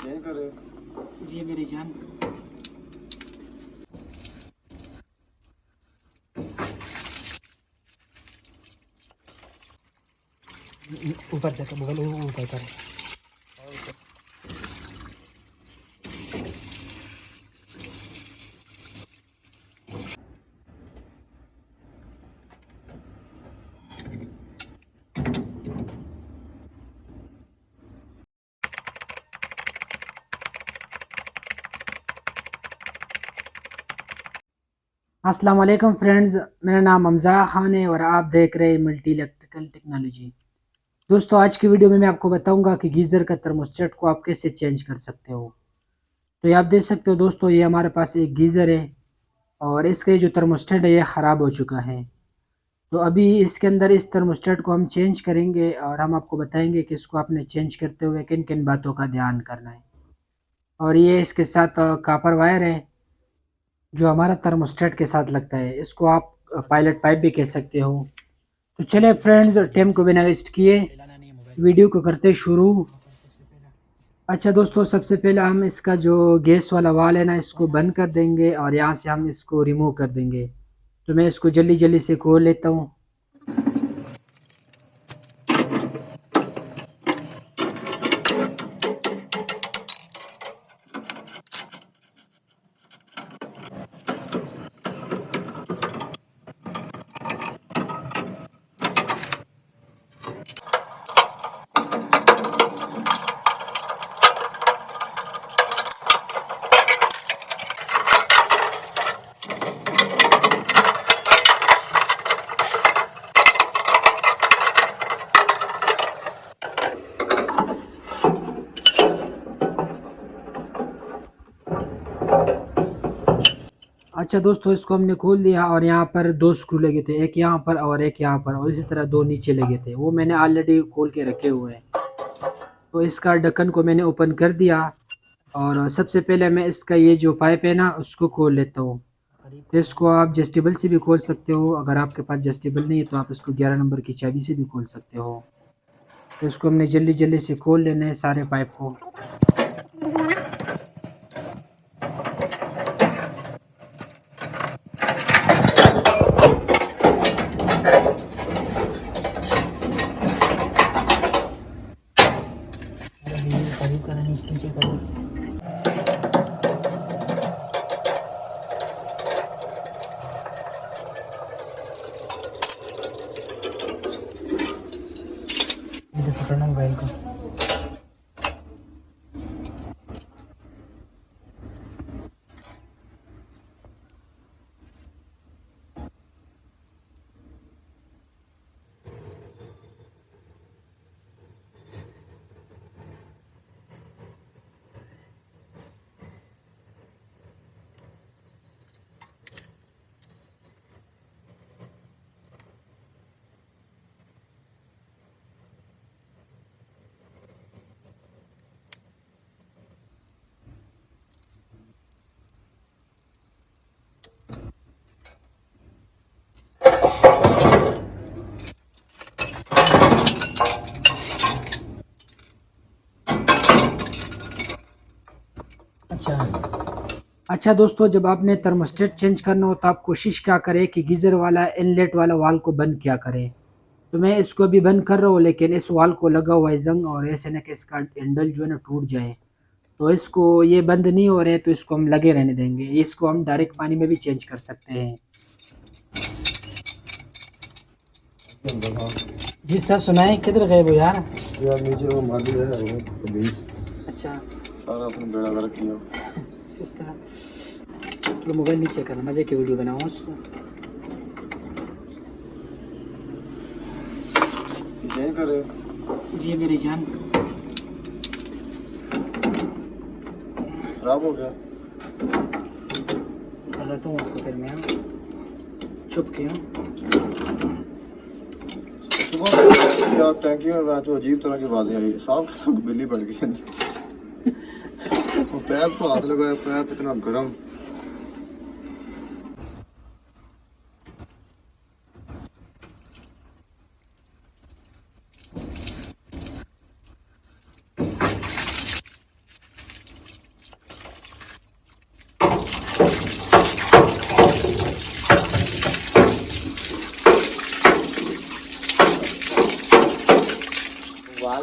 यहीं कर रहे हो? जी मेरी जान। ऊपर से बगल ऊपर कर। अस्सलाम वालेकुम फ्रेंड्स, मेरा नाम हमज़ा खान है और आप देख रहे हैं मल्टी इलेक्ट्रिकल टेक्नोलॉजी। दोस्तों, आज की वीडियो में मैं आपको बताऊंगा कि गीज़र का थर्मोस्टेट को आप कैसे चेंज कर सकते हो। तो ये आप देख सकते हो दोस्तों, ये हमारे पास एक गीज़र है और इसका ये जो थर्मोस्टेट है ये ख़राब हो चुका है। तो अभी इसके अंदर इस थर्मोस्टेट को हम चेंज करेंगे और हम आपको बताएंगे कि इसको आपने चेंज करते हुए किन किन बातों का ध्यान करना है। और ये इसके साथ कापर वायर है जो हमारा थर्मोस्टेट के साथ लगता है। इसको आप पायलट पाइप भी कह सकते हो। तो चले फ्रेंड्स, टाइम को बिना वेस्ट किए वीडियो को करते शुरू। अच्छा दोस्तों, सबसे पहले हम इसका जो गैस वाला वाल है ना, इसको बंद कर देंगे और यहाँ से हम इसको रिमूव कर देंगे। तो मैं इसको जल्दी जल्दी से खोल लेता हूँ। अच्छा दोस्तों, इसको हमने खोल दिया और यहाँ पर दो स्क्रू लगे थे, एक यहाँ पर और एक यहाँ पर, और इसी तरह दो नीचे लगे थे, वो मैंने ऑलरेडी खोल के रखे हुए हैं। तो इसका ढक्कन को मैंने ओपन कर दिया और सबसे पहले मैं इसका ये जो पाइप है ना उसको खोल लेता हूँ। तो इसको आप जस्टेबल से भी खोल सकते हो, अगर आपके पास जस्टेबल नहीं है तो आप इसको 11 नंबर की चाबी से भी खोल सकते हो। तो इसको हमने जल्दी जल्दी से खोल लेना है सारे पाइप को। पकड़ना मोबाइल को। अच्छा दोस्तों, जब आपने थर्मोस्टेट चेंज करना हो तो आप कोशिश क्या करें कि गीज़र वाला इनलेट वाला वाल को बंद क्या करें। तो मैं इसको भी बंद कर रहा हूँ, लेकिन इस वाल को लगा हुआ है जंग, और ऐसे ना कि इसका हैंडल जो है ना टूट जाए। तो इसको ये बंद नहीं हो रहे तो इसको हम लगे रहने देंगे। इसको हम डायरेक्ट पानी में भी चेंज कर सकते हैं। जी सर, सुनाए किधर गए वो यार? यार नीचे वो माली है वो पुलिस अच्छा, सारा अपने बेड़ा गर्क किया। इस तरह तो मोबाइल नीचे करना, मज़े की वीडियो बनाओ। यहीं कर रहे हो? जी मेरी जान। खराब हो गया? गलत हूँ आपको, फिर मैं चुप क्यों? सुबह यार टैंकी में तो अजीब तरह की आवाज़ें आई, साफ खत्म बिल्ली पड़ गई वो पैप को हाथ लगाया, पैप इतना गर्म।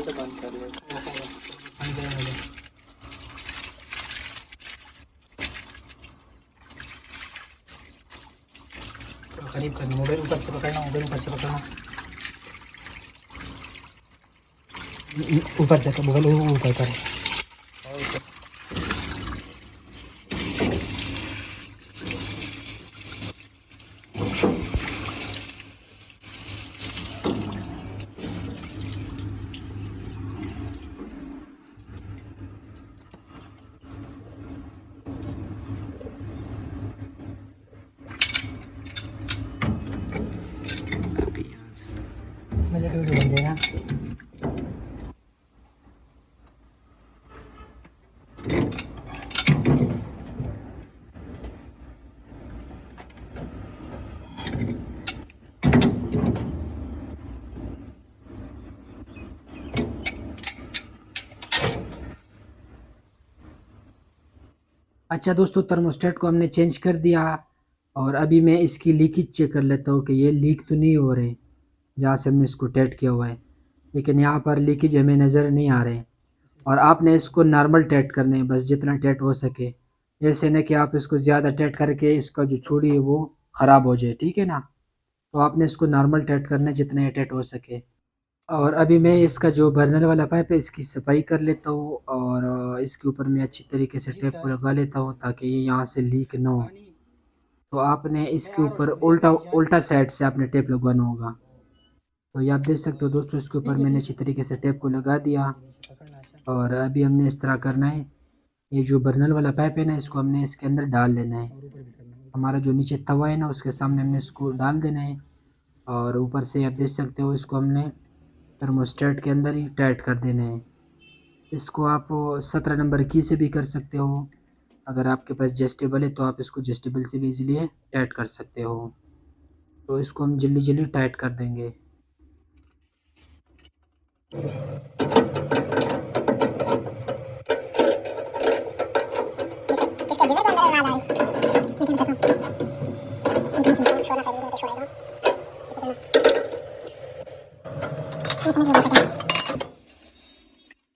से बंद कर ले। करीब कर, मोबाइल ऊपर से पकड़ना, मोबाइल ऊपर से पकड़ना, ऊपर से मोबाइल ऊपर कर। मुझे वीडियो बन जाएगा। अच्छा दोस्तों, थर्मोस्टेट को हमने चेंज कर दिया और अभी मैं इसकी लीकेज चेक कर लेता हूँ कि ये लीक तो नहीं हो रहे जहाँ से हमने इसको टाइट किया हुआ है, लेकिन यहाँ पर लीकेज हमें नज़र नहीं आ रहे। और आपने इसको नॉर्मल टाइट करने है, बस जितना टाइट हो सके। ऐसे न कि आप इसको ज़्यादा टाइट करके इसका जो चूड़ी है वो ख़राब हो जाए, ठीक है ना। तो आपने इसको नॉर्मल टाइट करना है जितना टाइट हो सके। और अभी मैं इसका जो बर्नर वाला पाइप है इसकी सफाई कर लेता हूँ और इसके ऊपर मैं अच्छी तरीके से टेप को लगा लेता हूँ ताकि ये यहाँ से लीक ना हो। तो आपने इसके ऊपर उल्टा उल्टा साइड से आपने टेप लगवाना होगा। तो ये आप देख सकते हो दोस्तों, इसके ऊपर मैंने अच्छी तरीके से टेप को लगा दिया और अभी हमने इस तरह करना है। ये जो बर्नर वाला पाइप है ना, इसको हमने इसके अंदर डाल लेना है। हमारा जो नीचे तवा है ना, उसके सामने हमने इसको डाल देना है और ऊपर से आप देख सकते हो इसको हमने थर्मोस्टेट के अंदर ही टाइट कर देना है। इसको आप 17 नंबर की से भी कर सकते हो। अगर आपके पास एडजस्टेबल है तो आप इसको एडजस्टेबल से भी इजीली टाइट कर सकते हो। तो इसको हम जल्दी जल्दी टाइट कर देंगे।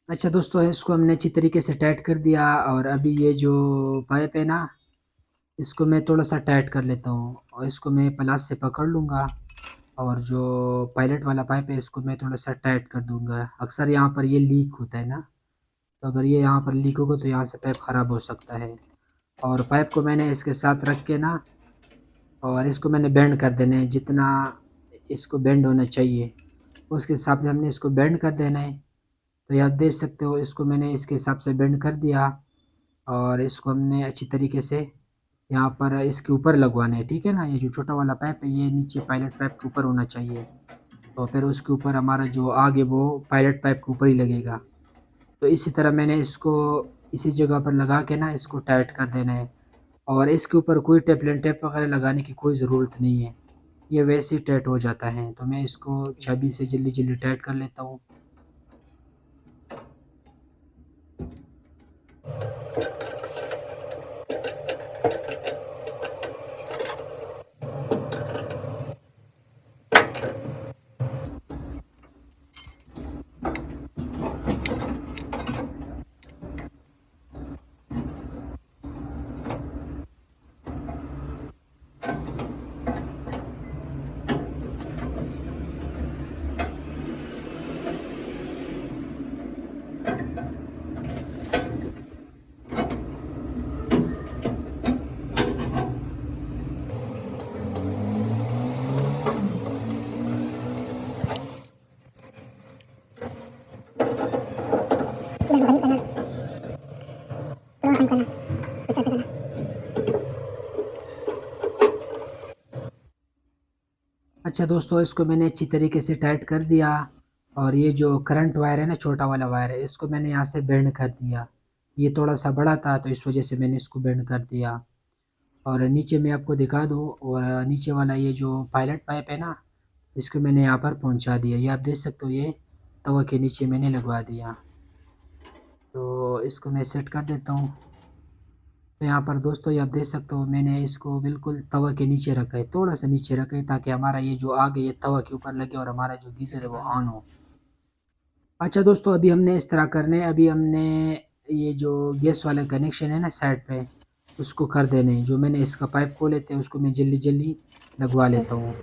अच्छा दोस्तों, इसको हमने अच्छी तरीके से टाइट कर दिया और अभी ये जो पाइप है ना, इसको मैं थोड़ा सा टाइट कर लेता हूँ और इसको मैं प्लास से पकड़ लूँगा और जो पायलट वाला पाइप है इसको मैं थोड़ा सा टाइट कर दूँगा। अक्सर यहाँ पर ये लीक होता है ना, तो अगर ये यहाँ पर लीक होगा तो यहाँ से पाइप ख़राब हो सकता है। और पाइप को मैंने इसके साथ रख के ना, और इसको मैंने बेंड कर देना है, जितना इसको बेंड होना चाहिए उसके हिसाब से हमने इसको बेंड कर देना है। तो ये आप देख सकते हो, इसको मैंने इसके हिसाब से बेंड कर दिया और इसको हमने अच्छी तरीके से यहाँ पर इसके ऊपर लगवाना है, ठीक है ना। ये जो छोटा वाला पाइप है ये नीचे पायलट पाइप के ऊपर होना चाहिए, तो फिर उसके ऊपर हमारा जो आग है वो पायलट पाइप के ऊपर ही लगेगा। तो इसी तरह मैंने इसको इसी जगह पर लगा के ना इसको टाइट कर देना है और इसके ऊपर कोई टेपलेन टेप वगैरह लगाने की कोई ज़रूरत नहीं है, ये वैसे ही टाइट हो जाता है। तो मैं इसको चाबी से जल्दी जल्दी टाइट कर लेता हूँ। अच्छा दोस्तों, इसको मैंने अच्छी तरीके से टाइट कर दिया और ये जो करंट वायर है ना, छोटा वाला वायर है, इसको मैंने यहाँ से बेंड कर दिया। ये थोड़ा सा बड़ा था तो इस वजह से मैंने इसको बेंड कर दिया। और नीचे मैं आपको दिखा दूँ, और नीचे वाला ये जो पायलट पाइप है ना, इसको मैंने यहाँ पर पहुँचा दिया। ये आप देख सकते हो, ये तवा के नीचे मैंने लगवा दिया। तो इसको मैं सेट कर देता हूँ। तो यहाँ पर दोस्तों ये आप देख सकते हो, मैंने इसको बिल्कुल तवा के नीचे रखा है, थोड़ा सा नीचे रखा है ताकि हमारा ये जो आग है ये तवा के ऊपर लगे और हमारा जो गीज़र है वो ऑन हो। अच्छा दोस्तों, अभी हमने इस तरह करने अभी हमने ये जो गैस वाला कनेक्शन है ना साइड पे, उसको कर देने हैं। जो मैंने इसका पाइप खोले थे उसको मैं जल्दी जल्दी लगवा लेता हूँ।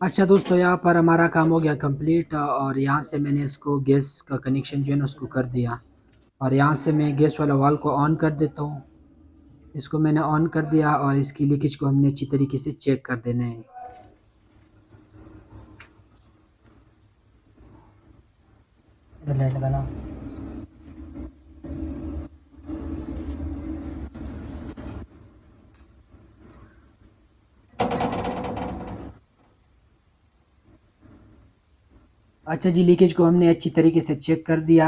अच्छा दोस्तों, यहाँ पर हमारा काम हो गया कंप्लीट और यहाँ से मैंने इसको गैस का कनेक्शन जो है ना उसको कर दिया। और यहाँ से मैं गैस वाला वाल्व को ऑन कर देता हूँ। इसको मैंने ऑन कर दिया और इसकी लीकेज को हमने अच्छी तरीके से चेक कर देना है। इधर लाइट लगाना। अच्छा जी, लीकेज को हमने अच्छी तरीके से चेक कर दिया।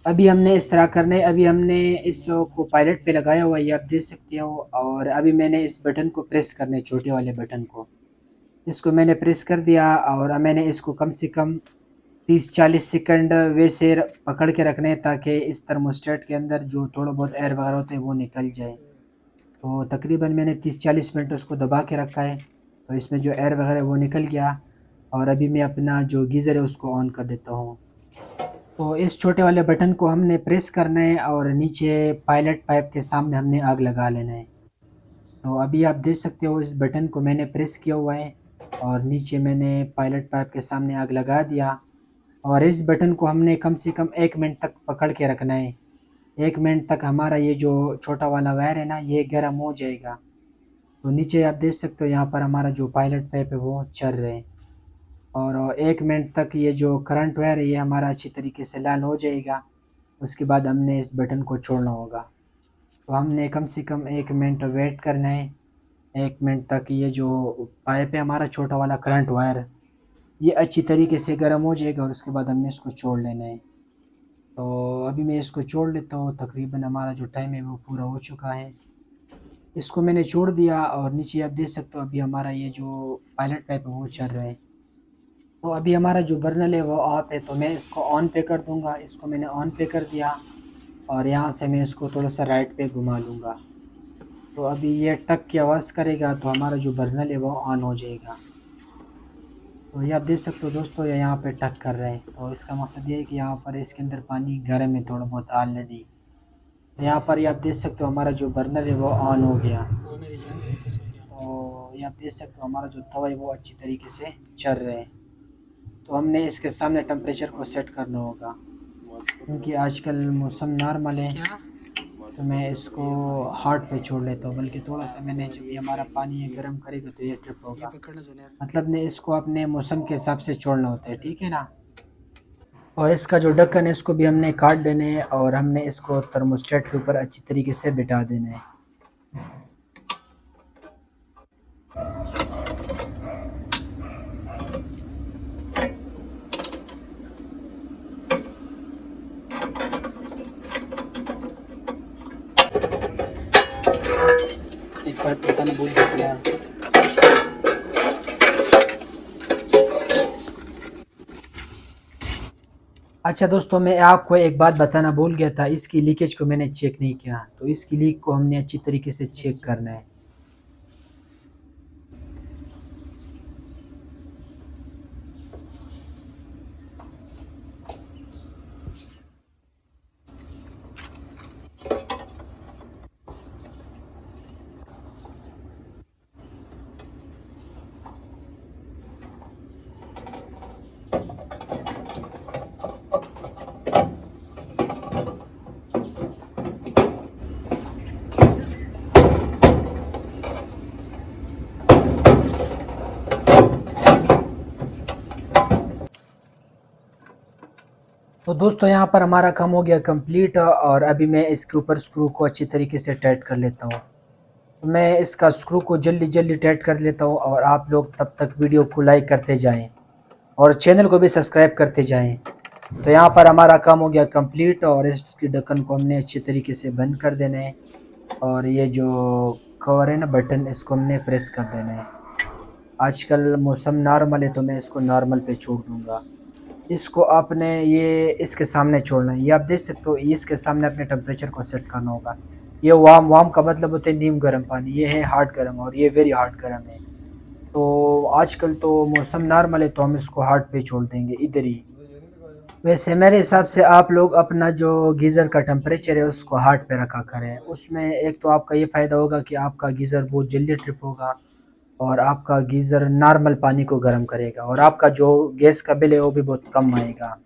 अभी हमने इस तरह करना है, अभी हमने इसको पायलट पे लगाया हुआ है, ये आप देख सकते हो। और अभी मैंने इस बटन को प्रेस करना है, छोटे वाले बटन को। इसको मैंने प्रेस कर दिया और अब मैंने इसको कम से कम 30-40 सेकंड वैसे पकड़ के रखने हैं, ताकि इस थर्मोस्टेट के अंदर जो थोड़ा बहुत एयर वगैरह होता है वो निकल जाए। तो तकरीबन मैंने 30-40 मिनट उसको दबा के रखा है, तो इसमें जो एयर वगैरह है वो निकल गया। और अभी मैं अपना जो गीज़र है उसको ऑन कर देता हूँ। तो इस छोटे वाले बटन को हमने प्रेस करना है और नीचे पायलट पाइप के सामने हमने आग लगा लेना है। तो अभी आप देख सकते हो इस बटन को मैंने प्रेस किया हुआ है और नीचे मैंने पायलट पाइप के सामने आग लगा दिया। और इस बटन को हमने कम से कम 1 मिनट तक पकड़ के रखना है। 1 मिनट तक हमारा ये जो छोटा वाला वायर है ना ये गर्म हो जाएगा। तो नीचे आप देख सकते हो यहाँ पर हमारा जो पायलट पाइप है वो चल रहे हैं। और 1 मिनट तक ये जो करंट वायर है ये हमारा अच्छी तरीके से लाल हो जाएगा। उसके बाद हमने इस बटन को छोड़ना होगा। तो हमने कम से कम 1 मिनट वेट करना है। 1 मिनट तक ये जो पाइप है हमारा छोटा वाला करंट वायर, ये अच्छी तरीके से गर्म हो जाएगा और उसके बाद हमने इसको छोड़ लेना है। तो अभी मैं इसको छोड़ लेता हूँ, तकरीबन हमारा जो टाइम है वो पूरा हो चुका है। इसको मैंने छोड़ दिया और नीचे आप देख सकते हो अभी हमारा ये जो पायलट पाइप है वो चल रहा है। तो अभी हमारा जो बर्नल है वो ऑफ है, तो मैं इसको ऑन पे कर दूंगा। इसको मैंने ऑन पे कर दिया और यहाँ से मैं इसको थोड़ा सा राइट पे घुमा लूँगा। तो अभी ये टक की आवाज़ करेगा तो हमारा जो बर्नल है वो ऑन हो जाएगा। तो ये आप देख सकते हो दोस्तों, ये यहाँ पे टक कर रहे हैं, तो इसका मकसद ये है कि यहाँ पर इसके अंदर पानी गर्म है थोड़ा बहुत ऑलरेडी। तो यहाँ पर ये आप देख सकते हो हमारा जो बर्नर है वो ऑन हो गया। तो ये आप देख सकते हो हमारा जो तवा है वो अच्छी तरीके से चल रहे हैं। तो हमने इसके सामने टेम्परेचर को सेट करना होगा, क्योंकि आजकल मौसम नॉर्मल है। तो मैं इसको हार्ड पे छोड़ लेता हूँ, बल्कि थोड़ा सा मैंने जब ये हमारा पानी ये गर्म करेगा तो ये ट्रिप होगा। मतलब ने इसको अपने मौसम के हिसाब से छोड़ना होता है, ठीक है ना। और इसका जो ढक्कन है इसको भी हमने काट देना है और हमने इसको थर्मोस्टेट के ऊपर अच्छी तरीके से बिठा देना है। एक बात बताना भूल गया यार। अच्छा दोस्तों, मैं आपको एक बात बताना भूल गया था, इसकी लीकेज को मैंने चेक नहीं किया। तो इसकी लीक को हमने अच्छी तरीके से चेक करना है। तो दोस्तों यहाँ पर हमारा काम हो गया कंप्लीट और अभी मैं इसके ऊपर स्क्रू को अच्छी तरीके से टाइट कर लेता हूँ। तो मैं इसका स्क्रू को जल्दी जल्दी टाइट कर लेता हूँ और आप लोग तब तक वीडियो को लाइक करते जाएं और चैनल को भी सब्सक्राइब करते जाएं। तो यहाँ पर हमारा काम हो गया कंप्लीट और इसकी ढक्कन को हमने अच्छी तरीके से बंद कर देना है और ये जो कवर है ना बटन, इसको हमने प्रेस कर देना है। आजकल मौसम नॉर्मल है तो मैं इसको नॉर्मल पे छोड़ दूँगा। इसको आपने ये इसके सामने छोड़ना है, ये आप देख सकते हो, ये इसके सामने अपने टेम्परेचर को सेट करना होगा। ये वार्म वार्म का मतलब होता है नीम गर्म पानी, ये है हार्ड गर्म और ये वेरी हार्ड गर्म है। तो आजकल तो मौसम नॉर्मल है तो हम इसको हार्ड पे छोड़ देंगे इधर ही। वैसे मेरे हिसाब से आप लोग अपना जो गीज़र का टेम्परेचर है उसको हार्ड पे रखा करें। उसमें एक तो आपका ये फ़ायदा होगा कि आपका गीज़र बहुत जल्दी ट्रिप होगा और आपका गीज़र नॉर्मल पानी को गर्म करेगा और आपका जो गैस का बिल है वो भी बहुत कम आएगा।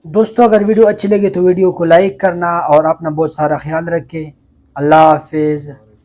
दोस्तों अगर वीडियो अच्छी लगे तो वीडियो को लाइक करना और अपना बहुत सारा ख्याल रखें। अल्लाह हाफिज़।